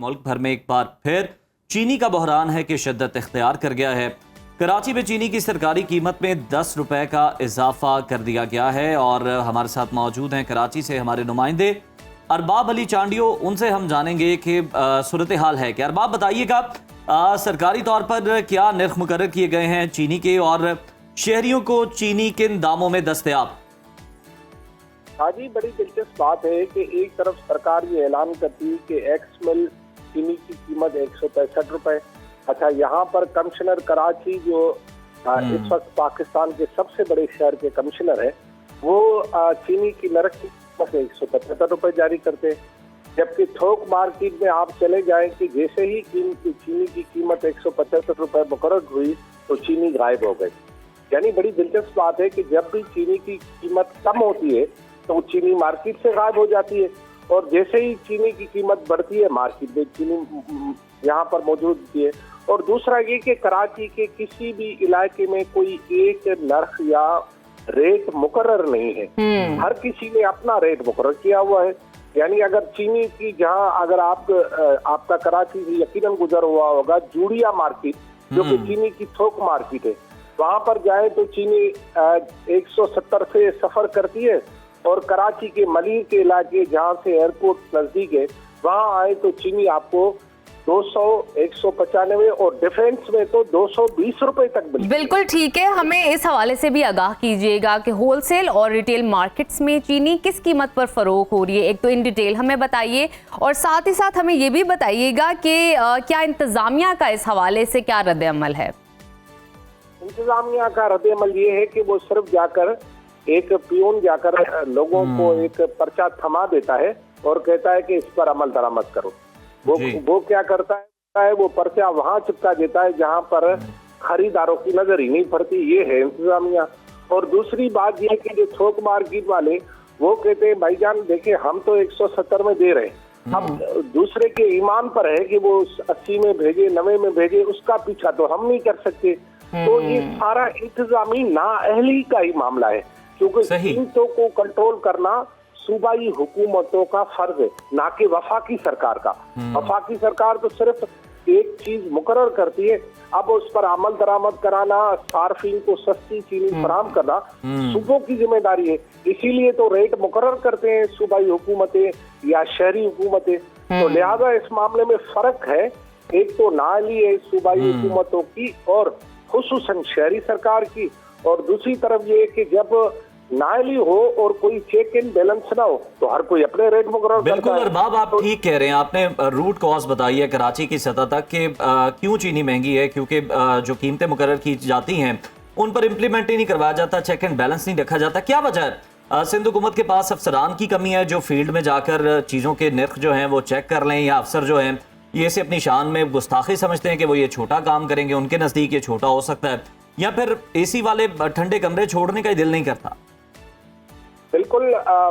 मुल्क भर में एक बार फिर चीनी का बहरान है कि शिद्दत इख्तियार कर गया है। कराची में चीनी की सरकारी कीमत में 10 रुपए का इजाफा कर दिया गया है और हमारे साथ मौजूद हैं कराची से हमारे नुमाइंदे अरबाब अली चांडियो। उनसे हम जानेंगे कि सूरत हाल है कि अरबाब बताइएगा, सरकारी तौर पर क्या निर्ख मुकर्रर किए गए हैं चीनी के और शहरियों को चीनी किन दामों में दस्तयाब? हाँ जी, बड़ी दिलचस्प बात है कि एक तरफ सरकार ये ऐलान करती है कि एक्स मिल चीनी की कीमत 165 रुपए। अच्छा, यहाँ पर कमिश्नर कराची जो इस वक्त पाकिस्तान के सबसे बड़े शहर के कमिश्नर है, वो चीनी की नरक की कीमत 175 रुपए जारी करते हैं। जबकि थोक मार्केट में आप चले जाएं कि जैसे ही चीनी की कीमत 175 रुपए मुकर्रर हुई तो चीनी गायब हो गई। यानी बड़ी दिलचस्प बात है कि जब भी चीनी की कीमत कम होती है तो चीनी मार्केट से गायब हो जाती है, और जैसे ही चीनी की कीमत बढ़ती है मार्केट में चीनी यहाँ पर मौजूद होती है। और दूसरा ये कि कराची के किसी भी इलाके में कोई एक नर्ख या रेट मुकर्रर नहीं है, हर किसी ने अपना रेट मुकर्रर किया हुआ है। यानी अगर चीनी की जहाँ अगर आपका कराची से यकीनन गुजर हुआ होगा जूड़िया मार्केट, जो कि चीनी की थोक मार्केट है, वहाँ पर जाए तो चीनी 170 से सफर करती है, और कराची के मलिर के इलाके जहाँ से एयरपोर्ट नजदीक है वहाँ आए तो चीनी आपको 200, 195 और डिफेंस में तो 220 रुपए तक मिलती है। बिल्कुल ठीक है, हमें इस हवाले से भी आगाह कीजिएगा कि होलसेल और रिटेल मार्केट्स में चीनी किस कीमत पर फरोख्त हो रही है, एक तो इन डिटेल हमें बताइए, और साथ ही साथ हमें ये भी बताइएगा कि क्या इंतजामिया का इस हवाले से क्या रद्द अमल है? इंतजामिया का रद्द अमल ये है कि वो सिर्फ जाकर एक पियून जाकर लोगों को एक पर्चा थमा देता है और कहता है कि इस पर अमल दरामद करो। वो क्या करता है, वो पर्चा वहां चिपका देता है जहां पर खरीदारों की नजर ही नहीं पड़ती। ये है इंतजामिया। और दूसरी बात ये कि जो थोक मार्केट वाले वो कहते हैं भाईजान देखिए हम तो 170 में दे रहे हैं, अब दूसरे के ईमान पर है कि वो 80 में भेजे, 90 में भेजे, उसका पीछा तो हम नहीं कर सकते। तो ये सारा इंतजामी नाअहली का ही मामला है, क्योंकि कीमतों को कंट्रोल करना सूबाई हुकूमतों का फर्ज है, ना कि वफाकी सरकार का। वफाकी सरकार तो सिर्फ एक चीज मुकर्रर करती है, अब उस पर अमल दरामद कराना, सार्फिन को सस्ती चीनी फराहम करना सूबों की जिम्मेदारी है। इसीलिए तो रेट मुकर्रर करते हैं सूबाई हुकूमतें या शहरी हुकूमतें। तो लिहाजा इस मामले में फर्क है, एक तो नाअहली है सूबाई हुकूमतों की और खुसूसन शहरी सरकार की, और दूसरी तरफ ये कि जब नाअहली हो और कोई चेक इन बैलेंस ना हो तो हर कोई अपने रेट मुकर्रर करता है। बिल्कुल अरबाब, आप ठीक कह रहे हैं। आपने रूट कॉज बताई है कराची की सतह तक कि क्यों चीनी महंगी है, क्योंकि जो कीमतें मुकर्रर की जाती हैं उन पर इम्प्लीमेंट ही नहीं करवाया जाता, चेक एंड बैलेंस नहीं रखा जाता। क्या वजह है? सिंध हुकूमत के पास अफसरान की कमी है जो फील्ड में जाकर चीज़ों के निर्ख जो हैं वो चेक कर लें, या अफसर जो हैं ये से अपनी शान में गुस्ताखी समझते हैं कि वो ये छोटा काम करेंगे, उनके नज़दीक ये छोटा हो सकता है, या फिर एसी वाले ठंडे कमरे छोड़ने का ही दिल नहीं करता? बिल्कुल,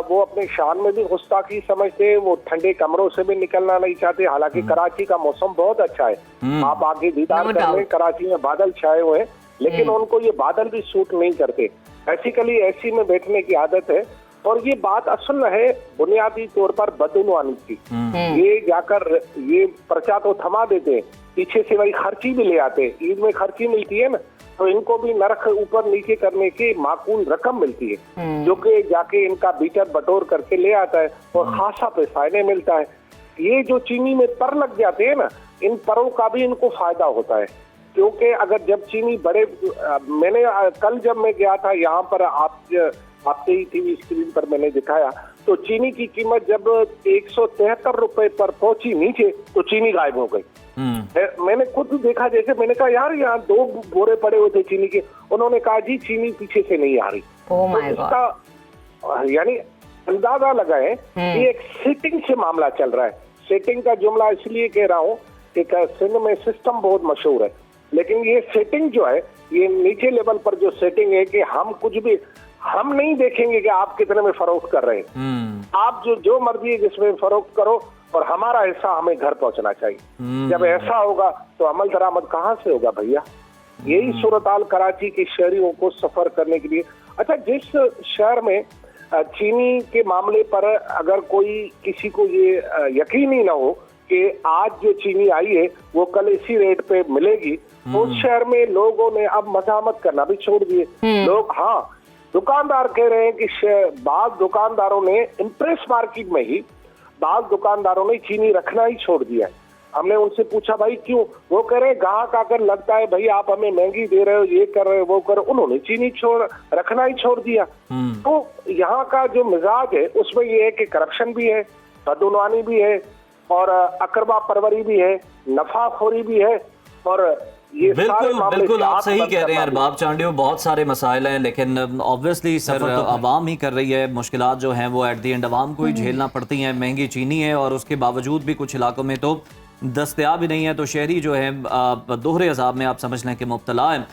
वो अपने शान में भी गुस्ताखी समझते हैं, वो ठंडे कमरों से भी निकलना नहीं चाहते। हालांकि कराची का मौसम बहुत अच्छा है, आप आगे दीदार कर लें, कराची में बादल छाए हुए हैं, लेकिन उनको ये बादल भी सूट नहीं करते। बेसिकली एसी में बैठने की आदत है, और ये बात असल है बुनियादी तौर पर बदउनवानी की। ये जाकर ये पर्चा तो थमा देते हैं, पीछे से वही खर्ची भी ले आते हैं। ईद में खर्ची मिलती है ना, तो इनको भी नरख ऊपर नीचे करने की माकूल रकम मिलती है, जो कि जाके इनका बीटर बटोर करके ले आता है और खासा पैसा इन्हें मिलता है। ये जो चीनी में पर लग जाते हैं ना, इन परों का भी इनको फायदा होता है, क्योंकि अगर जब चीनी बड़े, मैंने कल जब मैं गया था यहाँ पर आपके ही टीवी स्क्रीन पर मैंने दिखाया, तो चीनी की कीमत जब 173 रुपए पर पहुंची नीचे तो चीनी गायब हो गई। मैंने खुद देखा, जैसे मैंने कहा यार यहाँ 2 बोरे पड़े हुए थे चीनी के, उन्होंने कहा जी चीनी पीछे से नहीं आ रही। तो इसका यानी अंदाजा लगाए कि एक सेटिंग से मामला चल रहा है। सेटिंग का जुमला इसलिए कह रहा हूँ कि सिंध में सिस्टम बहुत मशहूर है, लेकिन ये सेटिंग जो है, ये नीचे लेवल पर जो सेटिंग है कि हम कुछ भी हम नहीं देखेंगे कि आप कितने में फरोख्त कर रहे हैं, आप जो मर्जी जिसमें फरोख्त करो, और हमारा हिस्सा हमें घर पहुंचना चाहिए। जब ऐसा होगा तो अमल दरामद कहाँ से होगा भैया? यही सूरत हाल कराची के शहरियों को सफर करने के लिए। अच्छा, जिस शहर में चीनी के मामले पर अगर कोई किसी को ये यकीन ही ना हो कि आज जो चीनी आई है वो कल इसी रेट पे मिलेगी, तो उस शहर में लोगों ने अब मजामत करना भी छोड़ दिए। लोग, हाँ, दुकानदार कह रहे हैं कि बाद दुकानदारों ने इम्प्रेस मार्केट में ही बाद दुकानदारों ने चीनी रखना ही छोड़ दिया है। हमने उनसे पूछा भाई क्यों, वो कह रहे हैं ग्राहक आकर लगता है भाई आप हमें महंगी दे रहे हो, ये कर रहे हो, वो कर रहे हो, उन्होंने चीनी रखना ही छोड़ दिया। तो यहाँ का जो मिजाज है उसमें ये है कि करप्शन भी है, बदउनवानी भी है, और अकरबा परवरी भी है, नफाखोरी भी है, और ये बिल्कुल बिल्कुल आप सही कह रहे हैं अरबाब चांडियो, बहुत सारे मसाइल हैं, लेकिन ऑब्वियसली सर आवाम ही कर रही है। मुश्किलात जो हैं वो एट द एंड आवाम को ही झेलना पड़ती हैं। महंगी चीनी है और उसके बावजूद भी कुछ इलाकों में तो दस्तयाब ही नहीं है, तो शहरी जो है दोहरे अजाब में आप समझ लें कि मुब्तला है।